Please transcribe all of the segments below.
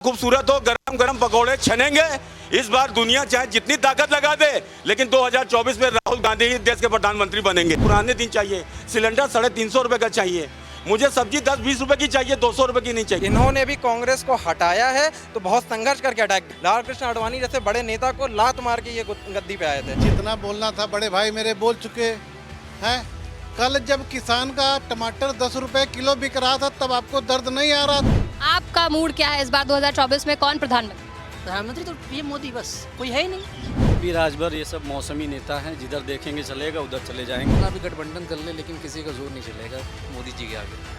खूबसूरत हो, गरम गरम पकौड़े छनेंगे। इस बार दुनिया चाहे जितनी ताकत लगा दे, लेकिन 2024 में राहुल गांधी ही देश के प्रधानमंत्री बनेंगे। पुराने दिन चाहिए, सिलेंडर 350 रुपए का चाहिए, मुझे सब्जी 10-20 रुपए की चाहिए, 200 रुपए की नहीं चाहिए। इन्होंने भी कांग्रेस को हटाया है तो बहुत संघर्ष करके हटाया। लाल कृष्ण आडवाणी जैसे बड़े नेता को लात मार के ये गद्दी पे आए थे। जितना बोलना था बड़े भाई मेरे बोल चुके हैं। कल जब किसान का टमाटर 10 रुपए किलो बिक रहा था तब आपको दर्द नहीं आ रहा था। आपका मूड क्या है इस बार 2024 में, कौन प्रधानमंत्री? प्रधानमंत्री तो पीएम मोदी, बस कोई है ही नहीं। पी राजभर ये सब मौसमी नेता हैं, जिधर देखेंगे चलेगा, उधर चले जाएंगे। कितना भी गठबंधन कर ले लेकिन किसी का जोर नहीं चलेगा मोदी जी के आगे।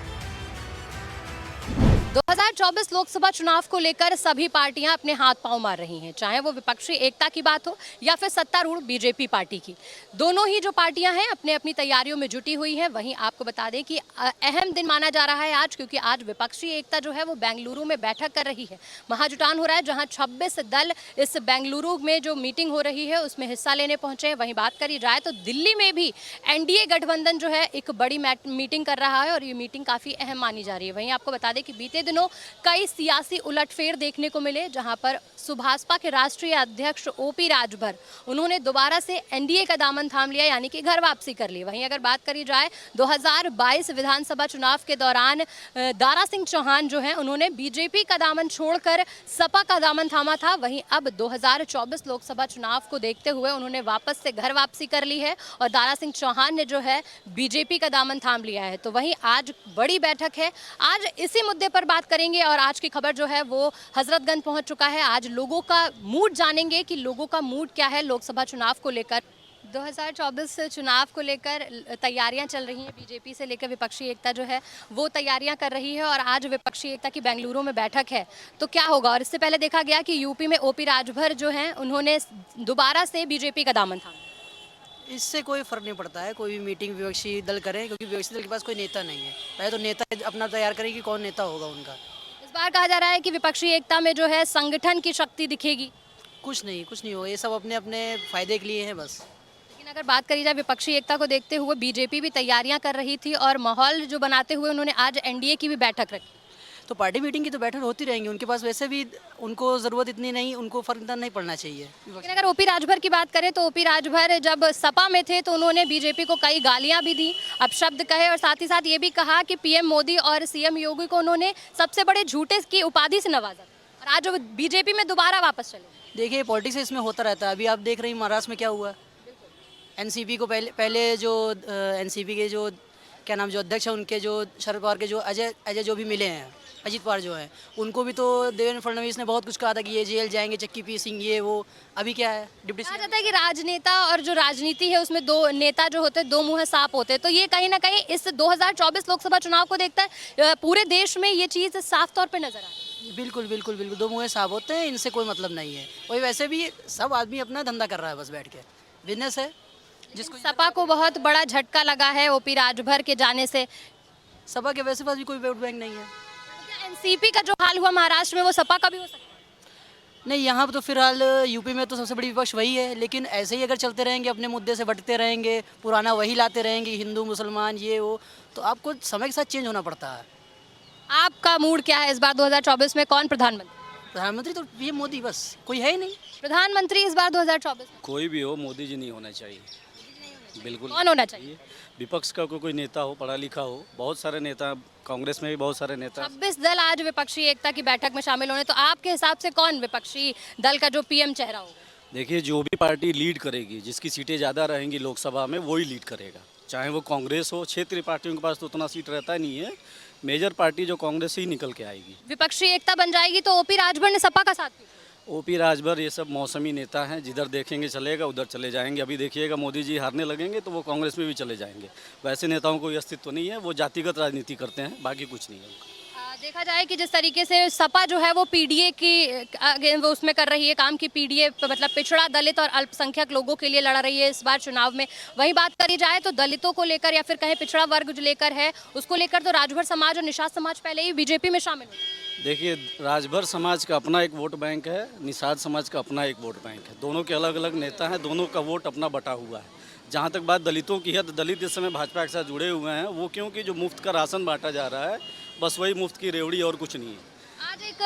2024 लोकसभा चुनाव को लेकर सभी पार्टियां अपने हाथ पांव मार रही हैं, चाहे वो विपक्षी एकता की बात हो या फिर सत्तारूढ़ बीजेपी पार्टी की। दोनों ही जो पार्टियां हैं अपने अपनी तैयारियों में जुटी हुई हैं। वहीं आपको बता दें कि अहम दिन माना जा रहा है आज, क्योंकि आज विपक्षी एकता जो है वो बेंगलुरु में बैठक कर रही है। महाजुटान हो रहा है, जहां 26 दल इस बेंगलुरु में जो मीटिंग हो रही है उसमें हिस्सा लेने पहुंचे हैं। वहीं बात करी जाए तो दिल्ली में भी एनडीए गठबंधन जो है एक बड़ी मीटिंग कर रहा है और ये मीटिंग काफ़ी अहम मानी जा रही है। वहीं आपको बता दें कि बीते दिनों कई सियासी उलटफेर देखने को मिले, जहां पर सुभाषपा के राष्ट्रीय अध्यक्ष ओपी राजभर उन्होंने दोबारा से एनडीए का दामन थाम लिया, यानी कि घर वापसी कर ली। वहीं अगर बात करी जाए 2022 विधानसभा चुनाव के दौरान दारा सिंह चौहान जो हैं उन्होंने बीजेपी का दामन छोड़कर सपा का दामन थामा था। वहीं अब 2024 लोकसभा चुनाव को देखते हुए उन्होंने वापस से घर वापसी कर ली है और दारा सिंह चौहान ने जो है बीजेपी का दामन थाम लिया है। तो वहीं आज बड़ी बैठक है, आज इसी मुद्दे पर बात करेंगे और आज की खबर जो है वो हजरतगंज पहुंच चुका है। आज लोगों का मूड जानेंगे कि लोगों का मूड क्या है लोकसभा चुनाव को लेकर। 2024 चुनाव को लेकर तैयारियां चल रही हैं, बीजेपी से लेकर विपक्षी एकता जो है वो तैयारियां कर रही है और आज विपक्षी एकता की बेंगलुरु में बैठक है। तो क्या होगा? और इससे पहले देखा गया कि यूपी में ओपी राजभर जो हैं उन्होंने दोबारा से बीजेपी का दामन थामा। इससे कोई फर्क नहीं पड़ता है, कोई भी मीटिंग विपक्षी दल करें, क्योंकि विपक्षी दल के पास कोई नेता नहीं है। पहले तो नेता अपना तैयार करें कि कौन नेता होगा उनका। इस बार कहा जा रहा है कि विपक्षी एकता में जो है संगठन की शक्ति दिखेगी। कुछ नहीं होगा, ये सब अपने अपने फायदे के लिए है बस। लेकिन अगर बात करी जाए विपक्षी एकता को देखते हुए, बीजेपी भी तैयारियां कर रही थी और माहौल जो बनाते हुए उन्होंने आज एनडीए की भी बैठक रखी। तो पार्टी मीटिंग की तो बैठक होती रहेंगी, उनके पास वैसे भी उनको ज़रूरत इतनी नहीं, उनको फर्क इतना नहीं पड़ना चाहिए। लेकिन अगर ओपी राजभर की बात करें तो ओपी राजभर जब सपा में थे तो उन्होंने बीजेपी को कई गालियां भी दी, अपशब्द कहे और साथ ही साथ ये भी कहा कि पीएम मोदी और सीएम योगी को उन्होंने सबसे बड़े झूठे की उपाधि से नवाजा और आज बीजेपी में दोबारा वापस चले। देखिए पॉलिटिक्स इसमें होता रहता है। अभी आप देख रही हैं महाराष्ट्र में क्या हुआ। एनसीपी को पहले जो एनसीपी के जो क्या नाम जो अध्यक्ष हैं उनके जो शरद पवार के जो अजय जो भी मिले हैं, अजीत पवार जो है, उनको भी तो देवेंद्र फडणवीस ने बहुत कुछ कहा था कि ये जेल जाएंगे, चक्की पीसेंगे, ये वो। अभी क्या है, डिप्टी कहा जाता है कि राजनेता और जो राजनीति है उसमें दो नेता जो होते हैं दो मुंह सांप होते हैं। तो ये कहीं ना कहीं इस 2024 लोकसभा चुनाव को देखता है पूरे देश में ये चीज़ साफ तौर पर नजर आ रही है। बिल्कुल दो मुँह सांप होते हैं, इनसे कोई मतलब नहीं है। वही वैसे भी सब आदमी अपना धंधा कर रहा है, बस बैठ के बिजनेस है। जिसको सपा को बहुत बड़ा झटका लगा है ओपी राजभर के जाने से। सपा के वैसे पास भी कोई वोट बैंक नहीं है। एनसीपी का जो हाल हुआ महाराष्ट्र में वो सपा का भी हो सकता है। नहीं, यहाँ पर तो फिलहाल यूपी में तो सबसे बड़ी विपक्ष वही है। लेकिन ऐसे ही अगर चलते रहेंगे, अपने मुद्दे से भटकते रहेंगे, पुराना वही लाते रहेंगे, हिंदू मुसलमान ये वो, तो आपको समय के साथ चेंज होना पड़ता है। आपका मूड क्या है इस बार 2024 में, कौन प्रधानमंत्री? प्रधानमंत्री तो पीएम मोदी, बस कोई है ही नहीं। प्रधानमंत्री इस बार 2024 में कोई भी हो, मोदी जी नहीं होना चाहिए। बिल्कुल कौन होना चाहिए? विपक्ष का कोई नेता हो, पढ़ा लिखा हो। बहुत सारे नेता, कांग्रेस में भी बहुत सारे नेता। 26 दल आज विपक्षी एकता की बैठक में शामिल होने, तो आपके हिसाब से कौन विपक्षी दल का जो पीएम चेहरा होगा? देखिए, जो भी पार्टी लीड करेगी, जिसकी सीटें ज़्यादा रहेंगी लोकसभा में, वही लीड करेगा। चाहे वो कांग्रेस हो, क्षेत्रीय पार्टियों के पास तो उतना सीट रहता नहीं है। मेजर पार्टी जो कांग्रेस ही निकल के आएगी। विपक्षी एकता बन जाएगी तो ओपी राजभर ने सपा का साथ दिया। ओपी राजभर ये सब मौसमी नेता हैं, जिधर देखेंगे चलेगा, उधर चले जाएंगे। अभी देखिएगा मोदी जी हारने लगेंगे तो वो कांग्रेस में भी चले जाएंगे। वैसे नेताओं को कोई अस्तित्व नहीं है, वो जातिगत राजनीति करते हैं, बाकी कुछ नहीं है। देखा जाए कि जिस तरीके से सपा जो है वो पीडीए की वो उसमें कर रही है काम, की पीडीए मतलब पिछड़ा दलित और अल्पसंख्यक लोगों के लिए लड़ रही है इस बार चुनाव में। वहीं बात करी जाए तो दलितों को लेकर या फिर कहें पिछड़ा वर्ग जो लेकर है उसको लेकर तो राजभर समाज और निषाद समाज पहले ही बीजेपी में शामिल है। देखिए, राजभर समाज का अपना एक वोट बैंक है, निषाद समाज का अपना एक वोट बैंक है। दोनों के अलग अलग नेता हैं, दोनों का वोट अपना बटा हुआ है। जहाँ तक बात दलितों की है तो दलित इस समय भाजपा के साथ जुड़े हुए हैं। वो क्योंकि जो मुफ्त का राशन बांटा जा रहा है, बस वही मुफ्त की रेवड़ी और कुछ नहीं है। आज आज एक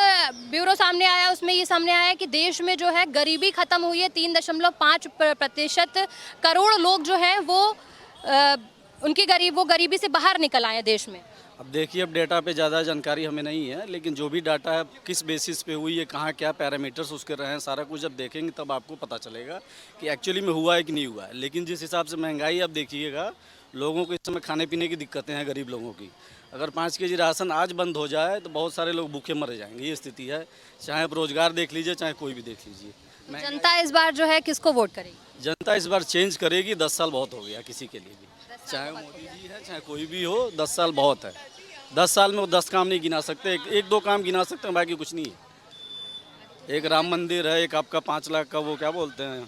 ब्यूरो सामने आया, उसमें ये सामने आया कि देश में जो है गरीबी खत्म हुई है। 3.5% करोड़ लोग जो हैं वो गरीबी से बाहर निकल आए हैं देश में। अब देखिए, अब डेटा पे ज़्यादा जानकारी हमें नहीं है, लेकिन जो भी डाटा है किस बेसिस पे हुई है, कहाँ क्या पैरामीटर्स उसके रहे हैं, सारा कुछ जब देखेंगे तब आपको पता चलेगा कि एक्चुअली में हुआ है कि नहीं हुआ है। लेकिन जिस हिसाब से महंगाई अब देखिएगा, लोगों को इस समय खाने पीने की दिक्कतें हैं, गरीब लोगों की। अगर 5 केजी राशन आज बंद हो जाए तो बहुत सारे लोग भूखे मर जाएंगे, ये स्थिति है। चाहे आप रोजगार देख लीजिए, चाहे कोई भी देख लीजिए। जनता इस बार जो है किसको वोट करेगी? जनता इस बार चेंज करेगी। 10 साल बहुत हो गया किसी के लिए भी, चाहे वो मोदी जी है चाहे कोई भी हो। 10 साल बहुत है। 10 साल में वो 10 काम नहीं गिना सकते, एक दो काम गिना सकते हैं, बाकी कुछ नहीं है। एक राम मंदिर है, एक आपका 5 लाख का वो क्या बोलते हैं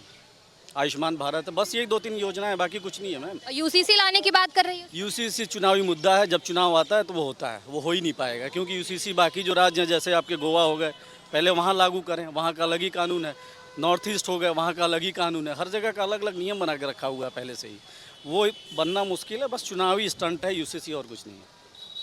आयुष्मान भारत है, बस ये 2-3 योजनाएं, बाकी कुछ नहीं है मैम। यूसीसी लाने की बात कर रही है। यूसीसी चुनावी मुद्दा है, जब चुनाव आता है तो वो होता है, वो हो ही नहीं पाएगा। क्योंकि यूसीसी बाकी जो राज्य हैं, जैसे आपके गोवा हो गए, पहले वहाँ लागू करें, वहाँ का अलग ही कानून है। नॉर्थ ईस्ट हो गए, वहाँ का अलग ही कानून है। हर जगह का अलग अलग नियम बना के रखा हुआ है पहले से ही, वो बनना मुश्किल है। बस चुनावी स्टंट है यूसीसी, और कुछ नहीं है।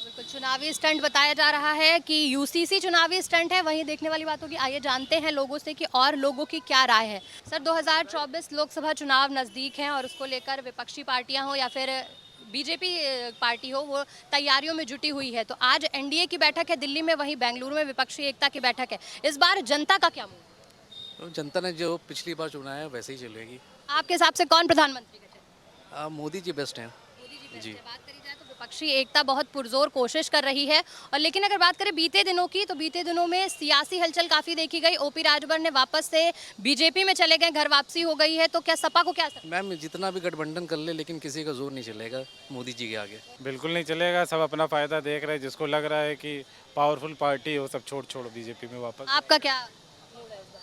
बिल्कुल चुनावी स्टंट बताया जा रहा है कि यूसीसी चुनावी स्टंट है। वहीं देखने वाली बात होगी, आइए जानते हैं लोगों से कि और लोगों की क्या राय है। सर, 2024 लोकसभा चुनाव नज़दीक हैं और उसको लेकर विपक्षी पार्टियां हो या फिर बीजेपी पार्टी हो, वो तैयारियों में जुटी हुई है। तो आज एनडीए की बैठक है दिल्ली में, वहीं बेंगलुरु में विपक्षी एकता की बैठक है। इस बार जनता का क्या मूड? तो जनता ने जो पिछली बार चुना है वैसे ही चलेगी। आपके हिसाब से कौन प्रधानमंत्री का? मोदी जी बेस्ट हैं। जी। बात करी जाए तो विपक्षी एकता बहुत पुरजोर कोशिश कर रही है। और लेकिन अगर बात करें बीते दिनों की, तो बीते दिनों में सियासी हलचल काफ़ी देखी गई। ओपी राजभर ने वापस से बीजेपी में चले गए, घर वापसी हो गई है। तो क्या सपा को क्या असर? मैम, जितना भी गठबंधन कर ले, लेकिन किसी का जोर नहीं चलेगा मोदी जी के आगे। बिल्कुल नहीं चलेगा। सब अपना फायदा देख रहे हैं। जिसको लग रहा है कि पावरफुल पार्टी हो, सब छोड़ बीजेपी में वापस। आपका क्या मूड है इस बार?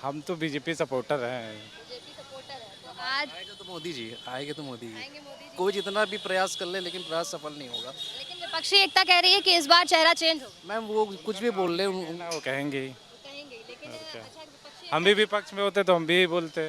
हम तो बीजेपी सपोर्टर हैं। बीजेपी सपोर्टर है तो आज आएगा तो मोदी जी, आएंगे तो मोदी जी। आएंगे मोदी जी। कोई जितना भी प्रयास कर ले, लेकिन प्रयास सफल नहीं होगा। लेकिन विपक्षी एकता कह रही है कि इस बार चेहरा चेंज होगा। मैम, वो कुछ भी बोल ले, ना वो कहेंगे ही। कहेंगे, लेकिन क्या? अच्छा विपक्षी हम भी विपक्ष में होते तो हम भी यही बोलते।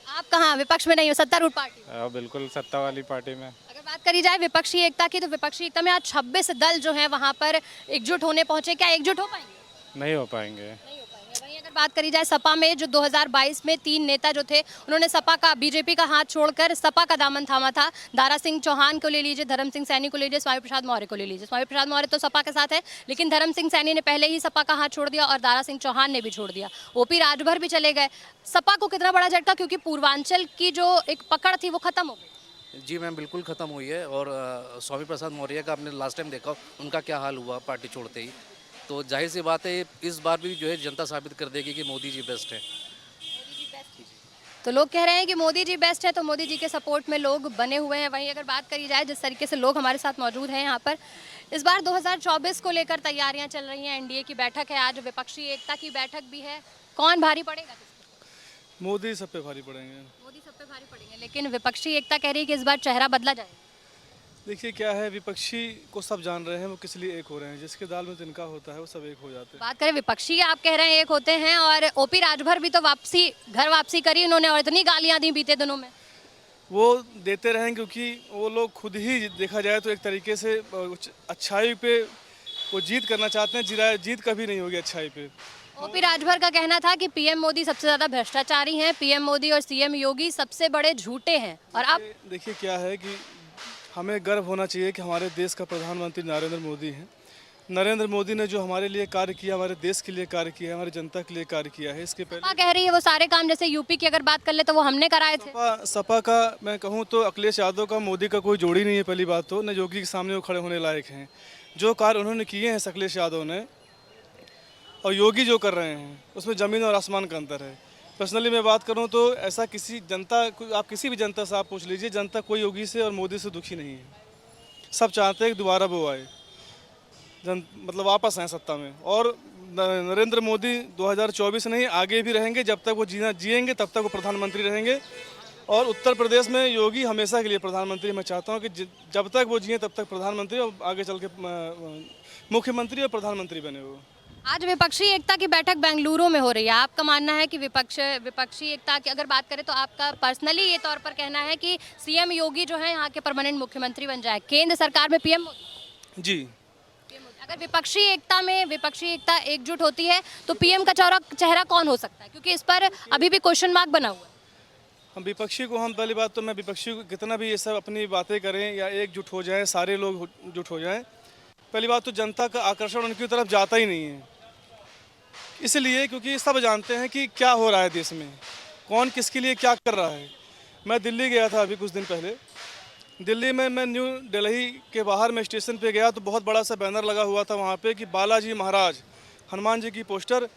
आप कहाँ विपक्ष में नहीं हो, सत्तारूढ़ पार्टी? बिल्कुल सत्ता वाली पार्टी में। अगर बात करी जाए विपक्षी एकता की, तो विपक्षी एकता में आज 26 दल जो है वहाँ पर एकजुट होने पहुंचे। क्या एकजुट हो पाएंगे? नहीं हो पाएंगे। नहीं हो पाएंगे। वहीं अगर बात करी जाए सपा में, जो 2022 में 3 नेता जो थे, उन्होंने सपा का, बीजेपी का हाथ छोड़कर सपा का दामन थामा था। दारा सिंह चौहान को ले लीजिए, धर्म सिंह सैनी को ले लीजिए, स्वामी प्रसाद मौर्य को ले लीजिए। स्वामी प्रसाद मौर्य तो सपा के साथ है, लेकिन धर्म सिंह सैनी ने पहले ही सपा का हाथ छोड़ दिया और दारा सिंह चौहान ने भी छोड़ दिया। ओपी राजभर भी चले गए। सपा को कितना बड़ा झटका, क्योंकि पूर्वांचल की जो एक पकड़ थी वो खत्म हो गई। जी मैम, बिल्कुल ख़त्म हुई है। और स्वामी प्रसाद मौर्य का आपने लास्ट टाइम देखा उनका क्या हाल हुआ पार्टी छोड़ते ही। तो जाहिर सी बात है, इस बार भी जो है जनता साबित कर देगी कि मोदी जी बेस्ट है। तो लोग कह रहे हैं कि मोदी जी बेस्ट है, तो मोदी जी के सपोर्ट में लोग बने हुए हैं। वहीं अगर बात करी जाए जिस तरीके से लोग हमारे साथ मौजूद हैं यहाँ पर, इस बार 2024 को लेकर तैयारियां चल रही हैं। एनडीए की बैठक है, आज विपक्षी एकता की बैठक भी है। कौन भारी पड़ेगा? मोदी सब पे भारी पड़ेंगे। मोदी सब पे भारी पड़ेंगे, लेकिन विपक्षी एकता कह रही है कि इस बार चेहरा बदला जाएगा। देखिए क्या है, विपक्षी को सब जान रहे हैं, वो किस लिए एक हो रहे हैं। जिसके दाल में तिनका होता है वो सब एक हो जाते हैं। बात करें विपक्षी, आप कह रहे हैं एक होते हैं, और ओपी राजभर भी तो घर वापसी करी उन्होंने, और इतनी गालियां दी बीते दिनों में। वो देते रहें, क्योंकि वो लोग खुद ही देखा जाए तो एक तरीके से अच्छाई पे वो जीत करना चाहते हैं। जीत कभी नहीं होगी अच्छाई पे। ओपी राजभर का कहना था कि पीएम मोदी सबसे ज़्यादा भ्रष्टाचारी हैं, पीएम मोदी और सीएम योगी सबसे बड़े झूठे हैं। और अब देखिए क्या है कि हमें गर्व होना चाहिए कि हमारे देश का प्रधानमंत्री नरेंद्र मोदी हैं। नरेंद्र मोदी ने जो हमारे लिए कार्य किया, हमारे देश के लिए कार्य किया, हमारी जनता के लिए कार्य किया है। इसके पहले कह रही है वो सारे काम, जैसे यूपी की अगर बात कर ले तो वो हमने कराए थे। सपा का मैं कहूँ तो अखिलेश यादव का मोदी का कोई जोड़ी नहीं है। पहली बात तो न योगी के सामने वो खड़े होने लायक हैं। जो कार्य उन्होंने किए हैं अखिलेश यादव ने, और योगी जो कर रहे हैं, उसमें ज़मीन और आसमान का अंतर है। पर्सनली मैं बात करूं तो ऐसा किसी जनता, आप किसी भी जनता से आप पूछ लीजिए, जनता कोई योगी से और मोदी से दुखी नहीं है। सब चाहते हैं कि दोबारा वो आए, मतलब वापस आए सत्ता में। और नरेंद्र मोदी 2024 नहीं, आगे भी रहेंगे। जब तक वो जिएंगे तब तक वो प्रधानमंत्री रहेंगे। और उत्तर प्रदेश में योगी हमेशा के लिए प्रधानमंत्री। मैं चाहता हूँ कि जब तक वो जिए तब तक प्रधानमंत्री, और आगे चल के मुख्यमंत्री और प्रधानमंत्री बने वो। आज विपक्षी एकता की बैठक बेंगलुरु में हो रही है। आपका मानना है कि विपक्षी एकता की अगर बात करें तो आपका पर्सनली ये तौर पर कहना है कि सीएम योगी जो है यहाँ के परमानेंट मुख्यमंत्री बन जाए, केंद्र सरकार में पीएम मोदी? जी। अगर विपक्षी एकता एकजुट होती है तो पीएम का चेहरा कौन हो सकता है, क्योंकि इस पर अभी भी क्वेश्चन मार्क बना हुआ है। हम विपक्षी को, हम पहली बात तो मैं विपक्षी को कितना भी ये सब अपनी बातें करें या एकजुट हो जाएं, सारे लोग जुट हो जाएं, पहली बात तो जनता का आकर्षण उनकी तरफ जाता ही नहीं है। इसलिए क्योंकि सब जानते हैं कि क्या हो रहा है देश में, कौन किसके लिए क्या कर रहा है। मैं दिल्ली गया था अभी कुछ दिन पहले। दिल्ली में मैं न्यू दिल्ली के बाहर में स्टेशन पे गया तो बहुत बड़ा सा बैनर लगा हुआ था वहाँ पे कि बालाजी महाराज, हनुमान जी की पोस्टर।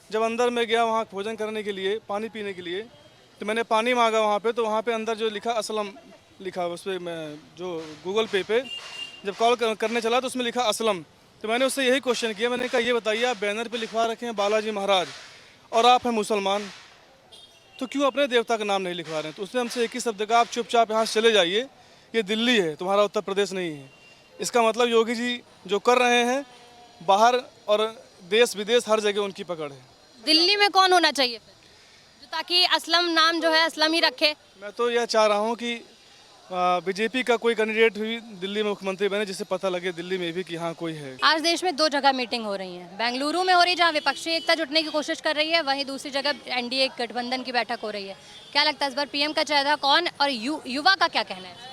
जब अंदर में गया वहाँ भोजन करने के लिए, पानी पीने के लिए, तो मैंने पानी मांगा वहाँ पे, तो वहाँ पे अंदर जो लिखा असलम लिखा, उस पर मैं जो गूगल पे जब कॉल करने चला तो उसमें लिखा असलम। तो मैंने उससे यही क्वेश्चन किया, मैंने कहा ये बताइए आप बैनर पे लिखवा रखे हैं बालाजी महाराज और आप हैं मुसलमान, तो क्यों अपने देवता का नाम नहीं लिखवा रहे हैं? तो उसने हमसे एक ही शब्द कहा, आप चुपचाप यहाँ से चले जाइए, ये दिल्ली है, तुम्हारा उत्तर प्रदेश नहीं है। इसका मतलब योगी जी जो कर रहे हैं, बाहर और देश विदेश हर जगह उनकी पकड़ है। दिल्ली में कौन होना चाहिए फिर, जो ताकि असलम नाम जो है असलम ही रखे? मैं तो यह चाह रहा हूँ कि बीजेपी का कोई कैंडिडेट भी दिल्ली में मुख्यमंत्री बने, जिससे पता लगे दिल्ली में भी कि हाँ कोई है। आज देश में 2 जगह मीटिंग हो रही है, बेंगलुरु में हो रही है जहाँ विपक्षी एकता जुटने की कोशिश कर रही है, वहीं दूसरी जगह एनडीए गठबंधन की बैठक हो रही है। क्या लगता है इस बार पीएम का चेहरा कौन, और युवा का क्या कहना है?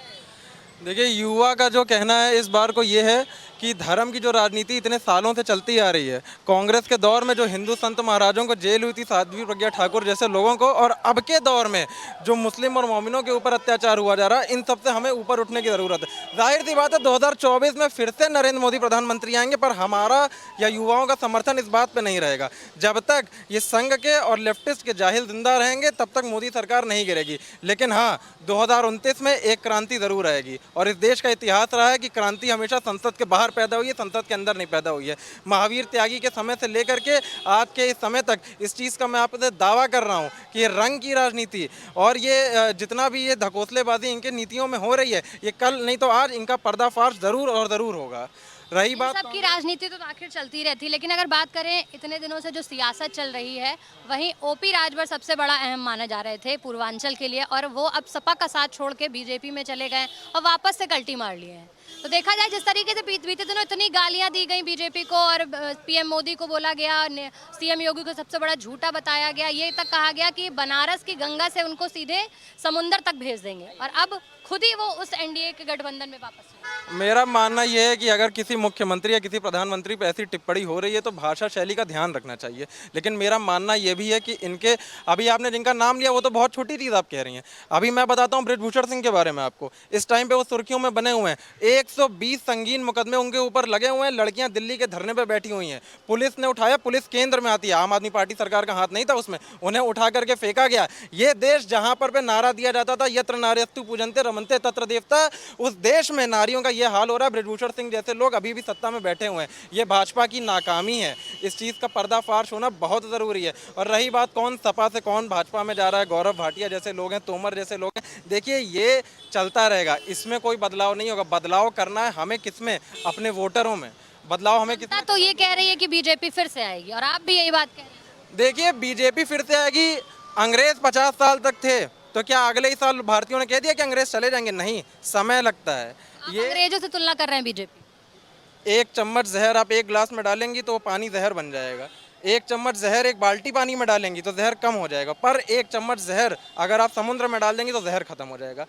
देखिए, युवा का जो कहना है इस बार को ये है कि धर्म की जो राजनीति इतने सालों से चलती आ रही है, कांग्रेस के दौर में जो हिंदू संत महाराजों को जेल हुई थी, साध्वी प्रज्ञा ठाकुर जैसे लोगों को, और अब के दौर में जो मुस्लिम और मोमिनों के ऊपर अत्याचार हुआ जा रहा है, इन सब से हमें ऊपर उठने की ज़रूरत है। जाहिर सी बात है 2024 में फिर से नरेंद्र मोदी प्रधानमंत्री आएंगे, पर हमारा या युवाओं का समर्थन इस बात पर नहीं रहेगा। जब तक ये संघ के और लेफ्टिस्ट के जाहिल जिंदा रहेंगे तब तक मोदी सरकार नहीं गिरेगी। लेकिन हाँ, 2029 में एक क्रांति ज़रूर आएगी, और इस देश का इतिहास रहा है कि क्रांति हमेशा संसद के बाहर पैदा हुई है, संसद के अंदर नहीं पैदा हुई है। महावीर त्यागी के समय से लेकर के आज के इस समय तक इस चीज़ का मैं आपसे दावा कर रहा हूँ कि ये रंग की राजनीति और ये जितना भी ये धकोसलेबाजी इनके नीतियों में हो रही है, ये कल नहीं तो आज इनका पर्दाफाश ज़रूर और ज़रूर होगा। रही बात सबकी राजनीति तो आखिर चलती रहती है, लेकिन अगर बात करें इतने दिनों से जो सियासत चल रही है, वहीं ओपी राजभर सबसे बड़ा अहम माने जा रहे थे पूर्वांचल के लिए, और वो अब सपा का साथ छोड़ के बीजेपी में चले गए और वापस से कल्टी मार लिए हैं। तो देखा जाए जिस तरीके से बीते दिनों इतनी गालियां दी गई बीजेपी को और पीएम मोदी को बोला गया, सीएम योगी को सबसे बड़ा झूठा बताया गया, ये तक कहा गया कि बनारस की गंगा से उनको सीधे समुंदर तक भेज देंगे, और अब खुद ही वो उस एनडीए के गठबंधन में वापस। मेरा मानना यह है कि अगर किसी मुख्यमंत्री या किसी प्रधानमंत्री पर ऐसी टिप्पणी हो रही है तो भाषा शैली का ध्यान रखना चाहिए। लेकिन मेरा मानना यह भी है कि इनके, अभी आपने जिनका नाम लिया वो तो बहुत छोटी चीज़ आप कह रही हैं। अभी मैं बताता हूँ बृजभूषण सिंह के बारे में आपको। इस टाइम पे वो सुर्खियों में बने हुए हैं, 120 संगीन मुकदमे उनके ऊपर लगे हुए हैं। लड़कियां दिल्ली के धरने पर बैठी हुई हैं, पुलिस ने उठाया, पुलिस केंद्र में आती है, आम आदमी पार्टी सरकार का हाथ नहीं था उसमें, उन्हें उठा करके फेंका गया। ये देश जहाँ पर नारा दिया जाता था यत्र नार्यस्तु पूजन्ते रमन्ते तत्र देवता, उस देश में नारियों का ये हाल हो रहा है। बृजभूषण सिंह जैसे लोग अभी भी सत्ता में बैठे हुए हैं, ये भाजपा की नाकामी है। इस चीज़ का पर्दाफाश होना बहुत ज़रूरी है। और रही बात कौन सपा से कौन भाजपा में जा रहा है, गौरव भाटिया जैसे लोग हैं, तोमर जैसे लोग हैं, देखिए ये चलता रहेगा, इसमें कोई बदलाव नहीं होगा। बदलाव करना है हमें किसमें, अपने वोटरों में। बदलाव हमें किसमें, तो ये कह रही है कि बीजेपी फिर से आएगी, और आप भी यही बात कह रहे हैं। देखिए बीजेपी फिर से आएगी। अंग्रेज 50 साल तक थे, तो क्या अगले ही साल भारतीयों ने कह दिया कि अंग्रेज चले जाएंगे? नहीं, समय लगता है। ये अंग्रेजों से तुलना कर रहे हैं बीजेपी। एक चम्मच जहर आप एक गिलास में डालेंगी तो वो पानी जहर बन जाएगा। एक चम्मच जहर एक बाल्टी पानी में डालेंगी तो जहर कम हो जाएगा, पर एक चम्मच जहर अगर आप समुद्र में डाल देंगी तो जहर खत्म हो जाएगा।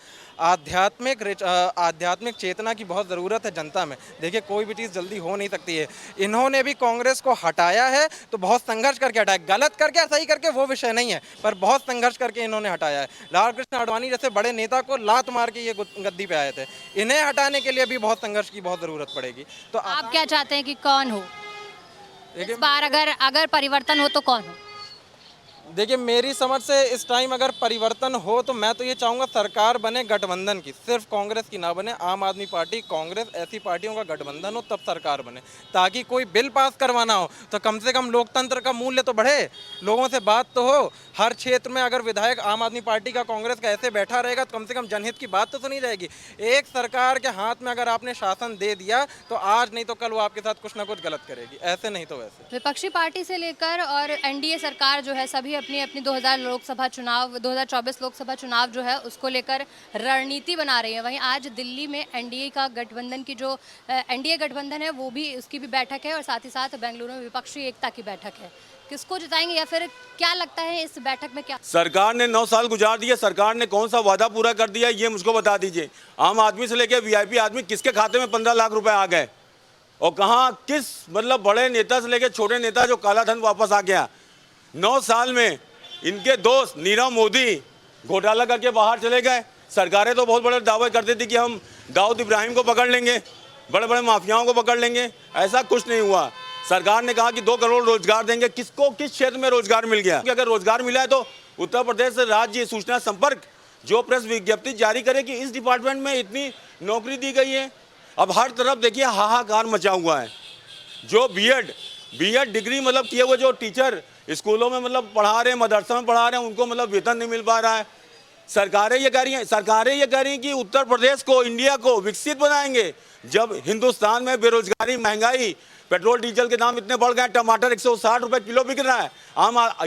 आध्यात्मिक चेतना की बहुत ज़रूरत है जनता में। देखिए कोई भी चीज़ जल्दी हो नहीं सकती है। इन्होंने भी कांग्रेस को हटाया है तो बहुत संघर्ष करके हटाया, गलत करके या सही करके वो विषय नहीं है, पर बहुत संघर्ष करके इन्होंने हटाया है। लाल कृष्ण आडवाणी जैसे बड़े नेता को लात मार के ये गद्दी पे आए थे, इन्हें हटाने के लिए भी बहुत संघर्ष की बहुत ज़रूरत पड़ेगी। तो आप क्या चाहते हैं कि कौन हो इस बार, अगर परिवर्तन हो तो कौन हो? देखिए मेरी समझ से इस टाइम अगर परिवर्तन हो तो मैं तो ये चाहूँगा सरकार बने गठबंधन की, सिर्फ कांग्रेस की ना बने। आम आदमी पार्टी, कांग्रेस, ऐसी पार्टियों का गठबंधन हो तब सरकार बने, ताकि कोई बिल पास करवाना हो तो कम से कम लोकतंत्र का मूल्य तो बढ़े, लोगों से बात तो हो। हर क्षेत्र में अगर विधायक आम आदमी पार्टी का, कांग्रेस का ऐसे बैठा रहेगा तो कम से कम जनहित की बात तो सुनी जाएगी। एक सरकार के हाथ में अगर आपने शासन दे दिया तो आज नहीं तो कल वो आपके साथ कुछ ना कुछ गलत करेगी, ऐसे नहीं तो वैसे। विपक्षी पार्टी से लेकर और एनडीए सरकार जो है, सभी अपनी अपनी 2024 लोकसभा चुनाव जो है उसको लेकर रणनीति बना रही है। वहीं आज दिल्ली में एनडीए का गठबंधन की जो एनडीए गठबंधन है वो भी उसकी भी बैठक है और साथ ही साथ बेंगलुरु में विपक्षी एकता की बैठक है। किसको जिताएंगे या फिर क्या लगता है इस बैठक में क्या सरकार ने 9 साल गुजार दिए, सरकार ने कौन सा वादा पूरा कर दिया ये मुझको बता दीजिए। आम आदमी से लेकर वीआईपी आदमी किसके खाते में 15 लाख रुपए आ गए और कहाँ किस मतलब बड़े नेता से लेकर छोटे नेता जो काला धन वापस आ गया। 9 साल में इनके दोस्त नीरव मोदी घोटाला करके बाहर चले गए। सरकारें तो बहुत बड़े दावे करती थी कि हम दाऊद इब्राहिम को पकड़ लेंगे, बड़े बड़े माफियाओं को पकड़ लेंगे, ऐसा कुछ नहीं हुआ। सरकार ने कहा कि 2 करोड़ रोजगार देंगे, किसको किस क्षेत्र में रोजगार मिल गया? अगर रोजगार मिला है तो उत्तर प्रदेश राज्य सूचना संपर्क जो प्रेस विज्ञप्ति जारी करे कि इस डिपार्टमेंट में इतनी नौकरी दी गई है। अब हर तरफ देखिए हाहाकार मचा हुआ है। जो बीएड डिग्री मतलब किए हुए जो टीचर स्कूलों में मतलब पढ़ा रहे हैं, मदरसा में पढ़ा रहे हैं, उनको मतलब वेतन नहीं मिल पा रहा है। सरकारें ये कह रही हैं कि उत्तर प्रदेश को, इंडिया को विकसित बनाएंगे। जब हिंदुस्तान में बेरोजगारी, महंगाई, पेट्रोल डीजल के दाम इतने बढ़ गए, टमाटर 160 रुपए किलो बिक रहा है।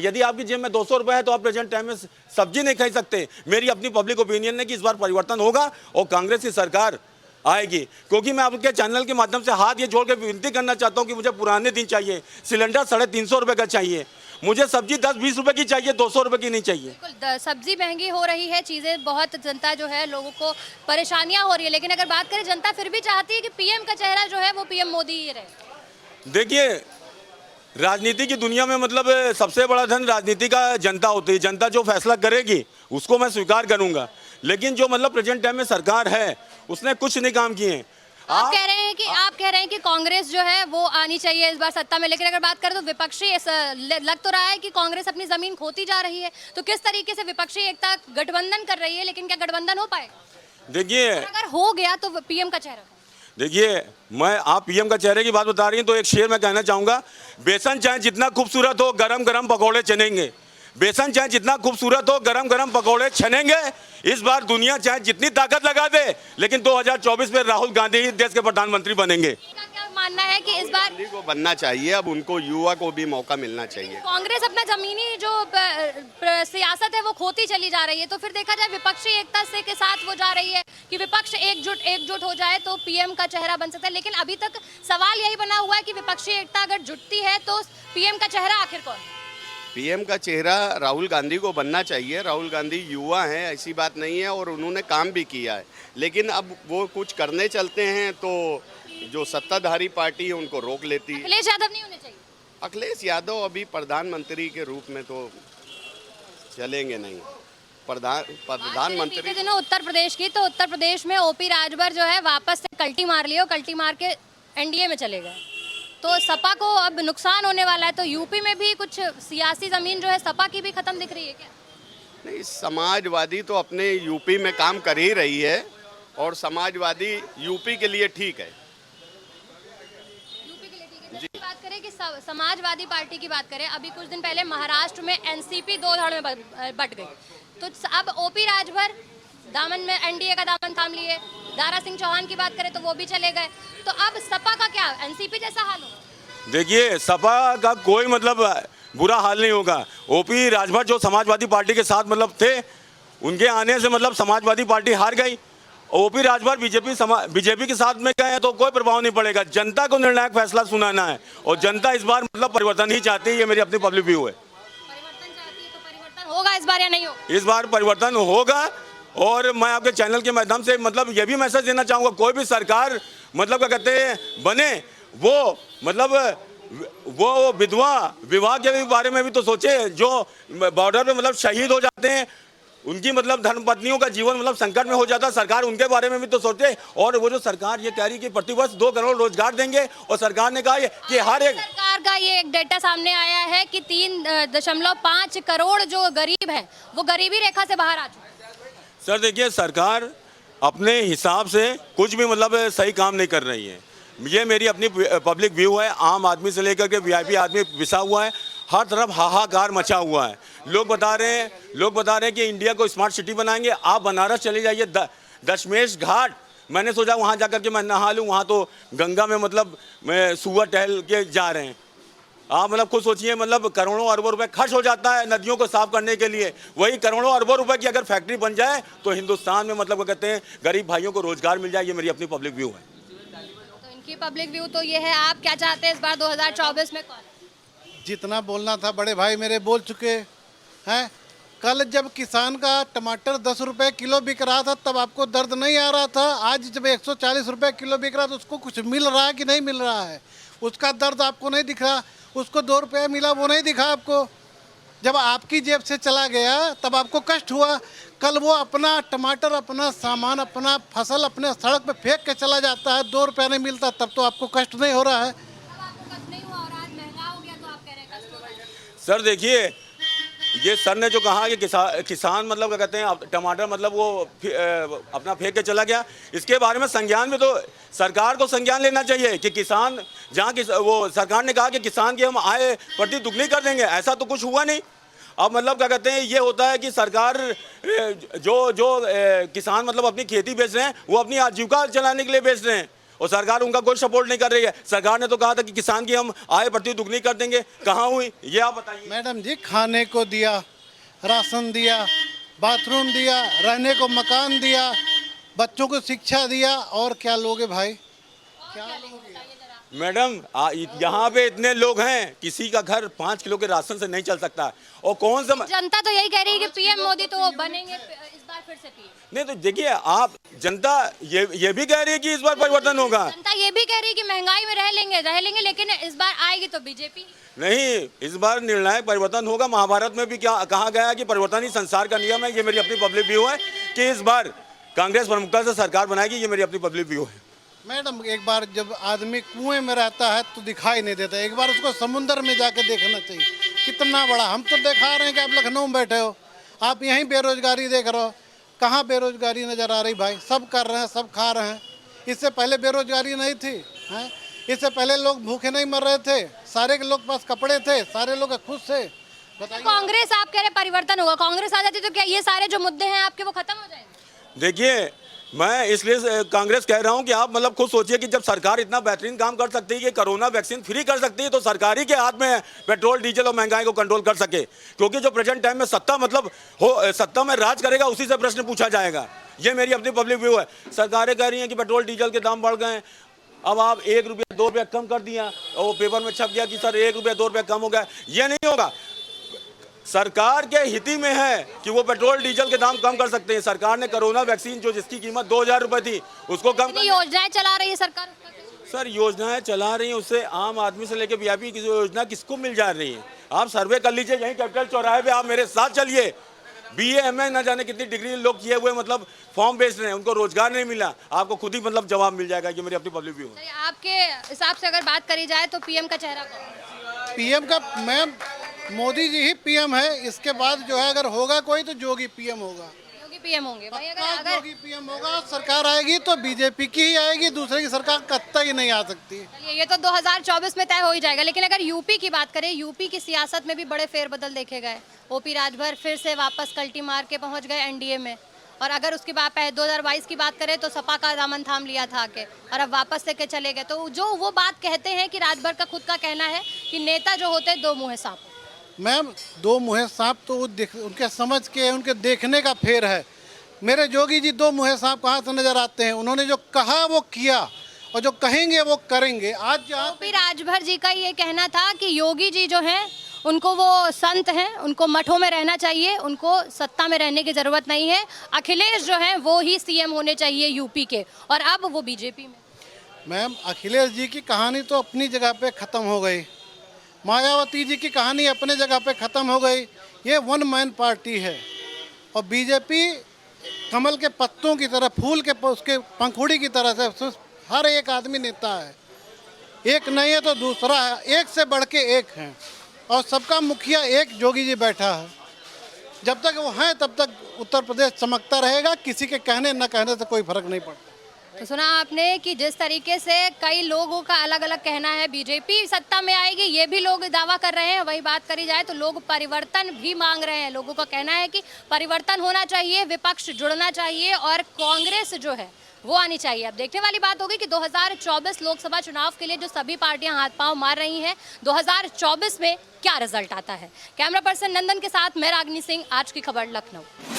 यदि आपकी जेब में 200 रुपए है तो आप प्रेजेंट टाइम में सब्जी नहीं खरीद सकते। मेरी अपनी पब्लिक ओपिनियन है कि इस बार परिवर्तन होगा और कांग्रेस की सरकार आएगी। क्योंकि मैं आपके चैनल के माध्यम से हाथ ये जोड़ के विनती करना चाहता हूँ कि मुझे पुराने दिन चाहिए। सिलेंडर 350 रुपए का चाहिए, मुझे सब्जी 10-20 रुपए की चाहिए, 200 रुपए की नहीं चाहिए। बिल्कुल, सब्जी महंगी हो रही है, चीज़ें बहुत, जनता जो है लोगों को परेशानियां हो रही है। लेकिन अगर बात करें, जनता फिर भी चाहती है कि पीएम का चेहरा जो है वो पीएम मोदी ही रहे। देखिए, राजनीति की दुनिया में मतलब सबसे बड़ा धन राजनीति का जनता होती है। जनता जो फैसला करेगी उसको मैं स्वीकार करूंगा। लेकिन जो मतलब प्रेजेंट टाइम में सरकार है उसने कुछ नहीं काम किए हैं। आप कह रहे हैं कि कांग्रेस जो है वो आनी चाहिए इस बार सत्ता में। लेकिन अगर बात करें तो विपक्षी लग तो रहा है कि कांग्रेस अपनी जमीन खोती जा रही है। तो किस तरीके से विपक्षी एकता गठबंधन कर रही है, लेकिन क्या गठबंधन हो पाएगा? देखिए, अगर हो गया तो पीएम का चेहरा, देखिए आप पीएम का चेहरे की बात बता रही हैं तो एक शेर मैं कहना चाहूँगा। बेसन चाहे जितना खूबसूरत हो, गरम गरम पकौड़े छनेंगे। बेसन चाहे जितना खूबसूरत हो, गरम गरम पकौड़े छनेंगे। इस बार दुनिया चाहे जितनी ताकत लगा दे, लेकिन 2024 में राहुल गांधी ही देश के प्रधानमंत्री बनेंगे। क्या मानना है कि इस बार को बनना चाहिए? अब उनको युवा को भी मौका मिलना चाहिए। कांग्रेस अपना जमीनी जो सियासत है वो खोती चली जा रही है। तो फिर देखा जाए विपक्षी एकता से के साथ वो जा रही है कि विपक्ष एकजुट हो जाए तो पीएम का चेहरा बन सकता है। लेकिन अभी तक सवाल यही बना हुआ है कि विपक्षी एकता अगर जुटती है तो पीएम का चेहरा आखिर कौन? पीएम का चेहरा राहुल गांधी को बनना चाहिए। राहुल गांधी युवा हैं, ऐसी बात नहीं है, और उन्होंने काम भी किया है। लेकिन अब वो कुछ करने चलते हैं तो जो सत्ताधारी पार्टी है उनको रोक लेती है। अखिलेश यादव नहीं होने चाहिए? अखिलेश यादव अभी प्रधानमंत्री के रूप में तो चलेंगे नहीं। प्रधानमंत्री दिनों उत्तर प्रदेश की, तो उत्तर प्रदेश में ओपी राजभर जो है वापस से कल्टी मार लिया, कल्टी मार के एनडीए में चले गए। तो सपा को अब नुकसान होने वाला है। तो यूपी में भी कुछ सियासी जमीन जो है सपा की भी खत्म दिख रही है क्या? नहीं, समाजवादी तो अपने यूपी में काम कर ही रही है और समाजवादी यूपी के लिए ठीक है। यूपी के लिए ठीक है। बात करें कि समाजवादी पार्टी की बात करें, अभी कुछ दिन पहले महाराष्ट्र में एनसीपी 2 धड़ में बट गई। तो अब ओपी राजभर दामन में एनडीए का दामन थाम लिए। दारा सिंह चौहान की बात करें तो वो भी चले गए। तो अब सपा का क्या, एनसीपी जैसा हाल हो? देखिए, सपा का कोई मतलब बुरा हाल नहीं होगा। ओपी राजभर जो समाजवादी पार्टी के साथ मतलब थे, उनके आने से मतलब समाजवादी पार्टी हार गई। ओपी राजभर बीजेपी के साथ में गए हैं तो कोई प्रभाव नहीं पड़ेगा। जनता को निर्णायक फैसला सुनाना है और जनता इस बार मतलब परिवर्तन ही चाहती है। ये मेरी अपनी पब्लिक व्यू है। परिवर्तन चाहती है तो परिवर्तन होगा इस बार या नहीं होगा? इस बार परिवर्तन होगा। और मैं आपके चैनल के माध्यम से मतलब ये भी मैसेज देना चाहूँगा, कोई भी सरकार मतलब क्या कहते हैं बने, वो मतलब वो विधवा विवाह के बारे में भी तो सोचे। जो बॉर्डर पे मतलब शहीद हो जाते हैं, उनकी मतलब धर्मपत्नियों का जीवन मतलब संकट में हो जाता है, सरकार उनके बारे में भी तो सोचे। और वो जो सरकार ये कह रही कि प्रतिवर्ष 2 करोड़ रोजगार देंगे, और सरकार ने कहा कि हर एक सरकार का ये एक डेटा सामने आया है कि 3.5 करोड़ जो गरीब हैं वो गरीबी रेखा से बाहर आ चुके हैं। सर देखिए, सरकार अपने हिसाब से कुछ भी मतलब सही काम नहीं कर रही है। ये मेरी अपनी पब्लिक व्यू है। आम आदमी से लेकर के वीआईपी आदमी पिसा हुआ है, हर तरफ हाहाकार मचा हुआ है। लोग बता रहे हैं कि इंडिया को स्मार्ट सिटी बनाएंगे। आप बनारस चले जाइए, दशमेश घाट, मैंने सोचा वहाँ जाकर के मैं नहा लूँ, वहाँ तो गंगा में मतलब सुअर टहल के जा रहे हैं। आप मतलब खुद सोचिए, मतलब करोड़ों अरबों रुपए खर्च हो जाता है नदियों को साफ करने के लिए। वही करोड़ों अरबों रुपए की अगर फैक्ट्री बन जाए तो हिंदुस्तान में मतलब क्या कहते हैं गरीब भाइयों को रोजगार मिल जाए। ये मेरी अपनी पब्लिक व्यू है। तो इनकी पब्लिक व्यू तो ये है। आप क्या चाहते हैं इस बार 2024 में कौन? जितना बोलना था बड़े भाई मेरे बोल चुके हैं। कल जब किसान का टमाटर 10 रुपए किलो बिक रहा था तब आपको दर्द नहीं आ रहा था। आज जब 140 रुपए किलो बिक रहा है तो उसको कुछ मिल रहा है कि नहीं मिल रहा है, उसका दर्द आपको नहीं दिख रहा। उसको 2 रुपये मिला वो नहीं दिखा आपको। जब आपकी जेब से चला गया तब आपको कष्ट हुआ। कल वो अपना टमाटर, अपना सामान, अपना फसल अपने सड़क पे फेंक के चला जाता है, 2 रुपया नहीं मिलता, तब तो आपको कष्ट नहीं हो रहा है। अब आपको कष्ट नहीं हुआ और आज महंगा हो गया तो आप कह रहे हैं कष्ट हो रहा है। सर देखिए, ये सर ने जो कहा कि किसान मतलब क्या कहते हैं टमाटर मतलब वो अपना फेंक के चला गया, इसके बारे में संज्ञान में तो सरकार को संज्ञान लेना चाहिए कि किसान जहाँ वो सरकार ने कहा कि किसान की हम आय प्रति दुगनी कर देंगे, ऐसा तो कुछ हुआ नहीं। अब मतलब क्या कहते हैं ये होता है कि सरकार जो किसान मतलब अपनी खेती बेच रहे हैं वो अपनी आजीविका चलाने के लिए बेच रहे हैं और सरकार उनका कोई सपोर्ट नहीं कर रही है। सरकार ने तो कहा था कि किसान की हम आय प्रति दुगनी कर देंगे, कहाँ हुई ये आप बताइए। मैडम जी, खाने को दिया, राशन दिया, बाथरूम दिया, रहने को मकान दिया, बच्चों को शिक्षा दिया, और क्या लोगे भाई, क्या लोगे? मैडम यहाँ पे इतने लोग हैं, किसी का घर 5 किलो के राशन से नहीं चल सकता। और कौन सा जनता तो यही कह रही है कि पीएम मोदी तो वो बनेंगे इस बार फिर से पीएम। नहीं तो देखिए, आप जनता ये भी कह रही है कि इस बार परिवर्तन होगा। जनता ये भी कह रही है कि महंगाई में रह लेंगे, लेकिन इस बार आएगी तो बीजेपी नहीं। इस बार निर्णायक परिवर्तन होगा। महाभारत में भी क्या कहा गया है कि परिवर्तन ही संसार का नियम है। ये मेरी अपनी पब्लिक व्यू है कि इस बार कांग्रेस प्रमुखता से सरकार बनाएगी। ये मेरी अपनी पब्लिक व्यू है। मैडम, एक बार जब आदमी कुएं में रहता है तो दिखाई नहीं देता, एक बार उसको समुंदर में जाके देखना चाहिए कितना बड़ा। हम तो दिखा रहे हैं कि आप लखनऊ में बैठे हो, आप यहीं बेरोजगारी देख रहे हो। कहाँ बेरोजगारी नज़र आ रही भाई? सब कर रहे हैं, सब खा रहे हैं। इससे पहले बेरोजगारी नहीं थी हैं? इससे पहले लोग भूखे नहीं मर रहे थे, सारे के लोग पास कपड़े थे, सारे लोग खुश थे। बताइए। कांग्रेस आप कह रहे परिवर्तन होगा, कांग्रेस आ जाती तो क्या ये सारे जो मुद्दे हैं आपके वो खत्म हो जाएंगे? देखिए, मैं इसलिए कांग्रेस कह रहा हूं कि आप मतलब खुद सोचिए कि जब सरकार इतना बेहतरीन काम कर सकती है कि कोरोना वैक्सीन फ्री कर सकती है, तो सरकार ही के हाथ में है पेट्रोल डीजल और महंगाई को कंट्रोल कर सके। क्योंकि जो प्रेजेंट टाइम में सत्ता मतलब सत्ता में राज करेगा उसी से प्रश्न पूछा जाएगा। ये मेरी अपनी पब्लिक व्यू है। सरकारें कह रही हैं कि पेट्रोल डीजल के दाम बढ़ गए, अब आप 1 रुपया 2 रुपया कम कर दिया और वो पेपर में छप गया कि सर 1 रुपया 2 रुपया कम हो गया। ये नहीं होगा। सरकार के हित में है कि वो पेट्रोल डीजल के दाम कम कर सकते हैं। सरकार ने कोरोना वैक्सीन जो जिसकी कीमत 2000 रुपए थी उसको कम कर। योजनाएं चला रही है सरकार। सर योजनाएं चला रही हैं, उससे आम आदमी से लेकर वीआईपी की योजना किसको मिल जा रही है? आप सर्वे कर लीजिए, यहीं कैपिटल चौराहे पे आप मेरे साथ चलिए। BA MA न जाने कितनी डिग्री लोग किए हुए मतलब फॉर्म बेच रहे हैं, उनको रोजगार नहीं मिला। आपको खुद ही मतलब जवाब मिल जाएगा। ये मेरी अपनी पब्लिक व्यू है। आपके हिसाब से अगर बात करी जाए तो पीएम का चेहरा कौन? पीएम का मैम मोदी जी ही पीएम है। इसके बाद जो है अगर होगा कोई तो जोगी पीएम होगा। योगी पीएम होंगे भाई। अगर जोगी पीएम होगा, सरकार आएगी तो बीजेपी की ही आएगी, दूसरे की सरकार कत्ता ही नहीं आ सकती। ये तो 2024 में तय हो ही जाएगा। लेकिन अगर यूपी की बात करें, यूपी की सियासत में भी बड़े फेरबदल देखे गए। ओपी राजभर फिर से वापस कल्टी मार के पहुंच गए एनडीए में। और अगर उसकी बात 2022 की बात करें तो सपा का दामन थाम लिया था आके और अब वापस लेके चले गए। तो जो वो बात कहते हैं कि राजभर का खुद का कहना है कि नेता जो होते 2 मुँहे सांप। मैम 2 मुँहे सांप तो उनके समझ के, उनके देखने का फेर है। मेरे जोगी जी 2 मुँहे सांप कहाँ से नजर आते हैं? उन्होंने जो कहा वो किया और जो कहेंगे वो करेंगे। आज ओपी राजभर जी का ये कहना था कि योगी जी जो हैं उनको वो संत हैं, उनको मठों में रहना चाहिए, उनको सत्ता में रहने की ज़रूरत नहीं है। अखिलेश जो हैं वो ही सीएम होने चाहिए यूपी के, और अब वो बीजेपी में। मैम अखिलेश जी की कहानी तो अपनी जगह पे ख़त्म हो गई, मायावती जी की कहानी अपने जगह पे ख़त्म हो गई। ये 1 मैन पार्टी है और बीजेपी कमल के पत्तों की तरह, फूल के उसके पंखुड़ी की तरह से हर एक आदमी नेता है। एक नहीं है तो दूसरा है, एक से बढ़ के एक है और सबका मुखिया एक जोगी जी बैठा है। जब तक वो हैं तब तक उत्तर प्रदेश चमकता रहेगा। किसी के कहने न कहने से कोई फर्क नहीं पड़ता। तो सुना आपने कि जिस तरीके से कई लोगों का अलग अलग कहना है, बीजेपी सत्ता में आएगी ये भी लोग दावा कर रहे हैं। वही बात करी जाए तो लोग परिवर्तन भी मांग रहे हैं। लोगों का कहना है कि परिवर्तन होना चाहिए, विपक्ष जुड़ना चाहिए और कांग्रेस जो है वो आनी चाहिए। अब देखने वाली बात होगी कि 2024 लोकसभा चुनाव के लिए जो सभी पार्टियां हाथ पांव मार रही हैं, 2024 में क्या रिजल्ट आता है। कैमरा पर्सन नंदन के साथ मैं रागनी सिंह, आज की खबर लखनऊ।